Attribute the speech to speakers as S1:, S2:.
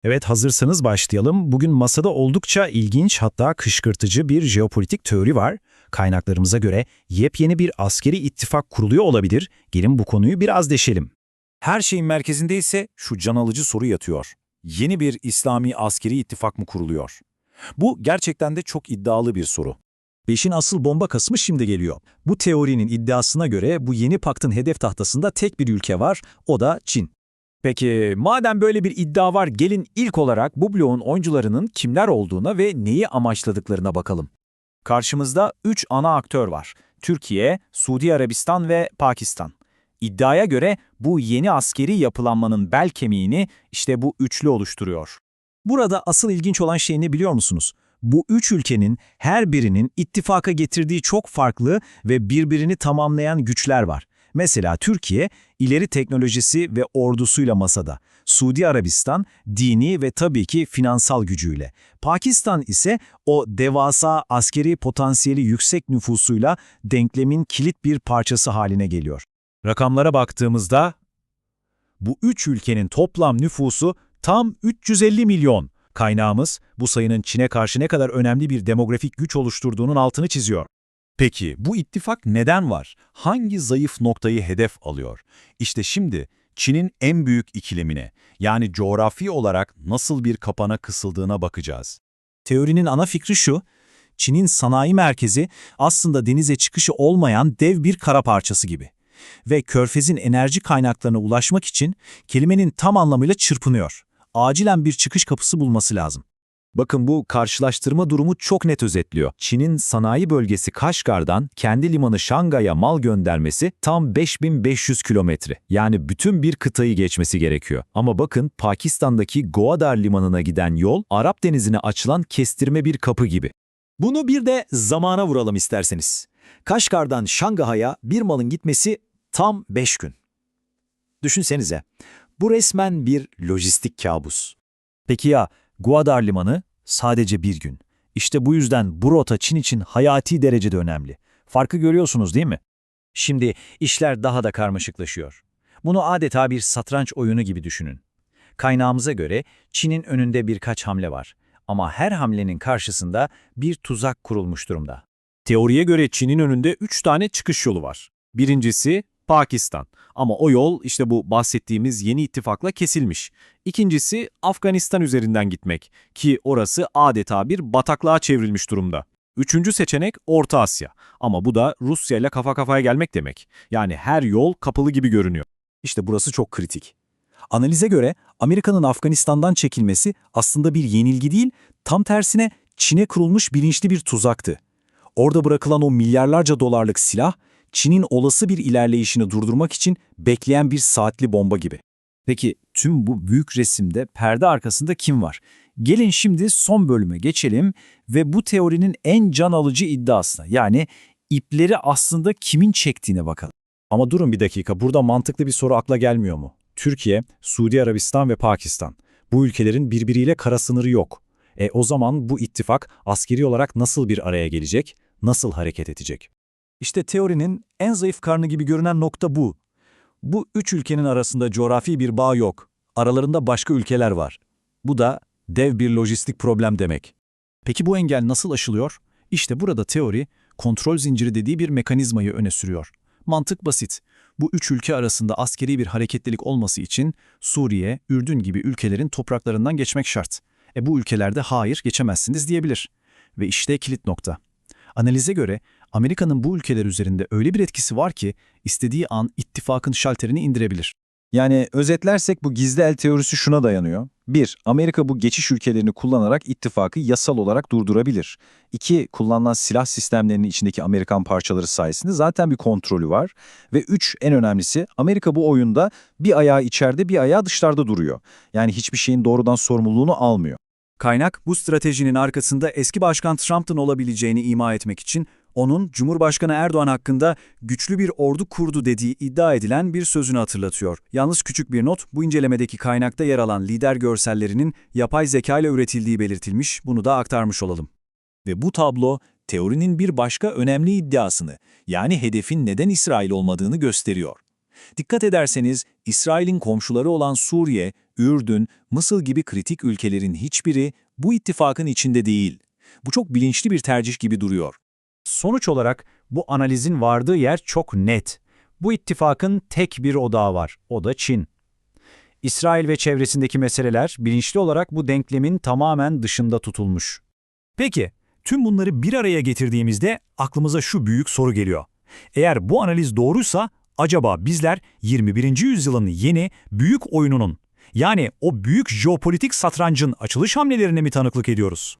S1: Evet, hazırsanız başlayalım. Bugün masada oldukça ilginç, hatta kışkırtıcı bir jeopolitik teori var. Kaynaklarımıza göre yepyeni bir askeri ittifak kuruluyor olabilir. Gelin bu konuyu biraz deşelim.
S2: Her şeyin merkezinde ise şu can alıcı soru yatıyor. Yeni bir İslami askeri ittifak mı kuruluyor? Bu gerçekten de çok iddialı bir soru.
S3: İşin asıl bomba kısmı şimdi geliyor. Bu teorinin iddiasına göre bu yeni paktın hedef tahtasında tek bir ülke var, o da Çin.
S2: Peki madem böyle bir iddia var, gelin ilk olarak bu bloğun oyuncularının kimler olduğuna ve neyi amaçladıklarına bakalım. Karşımızda 3 ana aktör var. Türkiye, Suudi Arabistan ve Pakistan. İddiaya göre bu yeni askeri yapılanmanın bel kemiğini işte bu üçlü oluşturuyor.
S3: Burada asıl ilginç olan şey ne biliyor musunuz? Bu üç ülkenin her birinin ittifaka getirdiği çok farklı ve birbirini tamamlayan güçler var. Mesela Türkiye, ileri teknolojisi ve ordusuyla masada. Suudi Arabistan, dini ve tabii ki finansal gücüyle. Pakistan ise o devasa askeri potansiyeli yüksek nüfusuyla denklemin kilit bir parçası haline geliyor.
S2: Rakamlara baktığımızda bu üç ülkenin toplam nüfusu tam 350 milyon. Kaynağımız bu sayının Çin'e karşı ne kadar önemli bir demografik güç oluşturduğunun altını çiziyor. Peki bu ittifak neden var? Hangi zayıf noktayı hedef alıyor? İşte şimdi Çin'in en büyük ikilemine, yani coğrafi olarak nasıl bir kapana kısıldığına bakacağız.
S3: Teorinin ana fikri şu: Çin'in sanayi merkezi aslında denize çıkışı olmayan dev bir kara parçası gibi. Ve Körfez'in enerji kaynaklarına ulaşmak için kelimenin tam anlamıyla çırpınıyor. Acilen bir çıkış kapısı bulması lazım.
S2: Bakın bu karşılaştırma durumu çok net özetliyor. Çin'in sanayi bölgesi Kaşgar'dan kendi limanı Şangay'a mal göndermesi tam 5500 kilometre. Yani bütün bir kıtayı geçmesi gerekiyor. Ama bakın Pakistan'daki Gwadar limanına giden yol Arap Denizi'ne açılan kestirme bir kapı gibi.
S3: Bunu bir de zamana vuralım isterseniz. Kaşgar'dan Şangay'a bir malın gitmesi tam 5 gün. Düşünsenize, bu resmen bir lojistik kabus. Peki ya Gwadar Limanı? Sadece bir gün. İşte bu yüzden bu rota Çin için hayati derecede önemli. Farkı görüyorsunuz değil mi? Şimdi işler daha da karmaşıklaşıyor. Bunu adeta bir satranç oyunu gibi düşünün. Kaynağımıza göre Çin'in önünde birkaç hamle var. Ama her hamlenin karşısında bir tuzak kurulmuş durumda.
S2: Teoriye göre Çin'in önünde 3 tane çıkış yolu var. Birincisi Pakistan. Ama o yol işte bu bahsettiğimiz yeni ittifakla kesilmiş. İkincisi Afganistan üzerinden gitmek ki orası adeta bir bataklığa çevrilmiş durumda. Üçüncü seçenek Orta Asya. Ama bu da Rusya ile kafa kafaya gelmek demek. Yani her yol kapalı gibi görünüyor.
S3: İşte burası çok kritik. Analize göre Amerika'nın Afganistan'dan çekilmesi aslında bir yenilgi değil, tam tersine Çin'e kurulmuş bilinçli bir tuzaktı. Orada bırakılan o milyarlarca dolarlık silah, Çin'in olası bir ilerleyişini durdurmak için bekleyen bir saatli bomba gibi. Peki tüm bu büyük resimde perde arkasında kim var? Gelin şimdi son bölüme geçelim ve bu teorinin en can alıcı iddiasına, yani ipleri aslında kimin çektiğine bakalım. Ama durun bir dakika, burada mantıklı bir soru akla gelmiyor mu? Türkiye, Suudi Arabistan ve Pakistan. Bu ülkelerin birbiriyle kara sınırı yok. O zaman bu ittifak askeri olarak nasıl bir araya gelecek, nasıl hareket edecek? İşte teorinin en zayıf karnı gibi görünen nokta bu. Bu üç ülkenin arasında coğrafi bir bağ yok. Aralarında başka ülkeler var. Bu da dev bir lojistik problem demek. Peki bu engel nasıl aşılıyor? İşte burada teori, kontrol zinciri dediği bir mekanizmayı öne sürüyor. Mantık basit. Bu üç ülke arasında askeri bir hareketlilik olması için Suriye, Ürdün gibi ülkelerin topraklarından geçmek şart. Bu ülkelerde hayır geçemezsiniz diyebilir. Ve işte kilit nokta. Analize göre Amerika'nın bu ülkeler üzerinde öyle bir etkisi var ki istediği an ittifakın şalterini indirebilir.
S4: Yani özetlersek bu gizli el teorisi şuna dayanıyor. 1. Amerika bu geçiş ülkelerini kullanarak ittifakı yasal olarak durdurabilir. 2. Kullanılan silah sistemlerinin içindeki Amerikan parçaları sayesinde zaten bir kontrolü var. Ve 3. En önemlisi, Amerika bu oyunda bir ayağı içeride bir ayağı dışarıda duruyor. Yani hiçbir şeyin doğrudan sorumluluğunu almıyor.
S3: Kaynak bu stratejinin arkasında eski başkan Trump'ın olabileceğini ima etmek için onun Cumhurbaşkanı Erdoğan hakkında güçlü bir ordu kurdu dediği iddia edilen bir sözünü hatırlatıyor. Yalnız küçük bir not, bu incelemedeki kaynakta yer alan lider görsellerinin yapay zeka ile üretildiği belirtilmiş, bunu da aktarmış olalım. Ve bu tablo teorinin bir başka önemli iddiasını, yani hedefin neden İsrail olmadığını gösteriyor. Dikkat ederseniz İsrail'in komşuları olan Suriye, Ürdün, Mısır gibi kritik ülkelerin hiçbiri bu ittifakın içinde değil. Bu çok bilinçli bir tercih gibi duruyor.
S2: Sonuç olarak bu analizin vardığı yer çok net. Bu ittifakın tek bir odağı var, o da Çin. İsrail ve çevresindeki meseleler bilinçli olarak bu denklemin tamamen dışında tutulmuş. Peki, tüm bunları bir araya getirdiğimizde aklımıza şu büyük soru geliyor. Eğer bu analiz doğruysa, acaba bizler 21. yüzyılın yeni büyük oyununun, yani o büyük jeopolitik satrancın açılış hamlelerine mi tanıklık ediyoruz?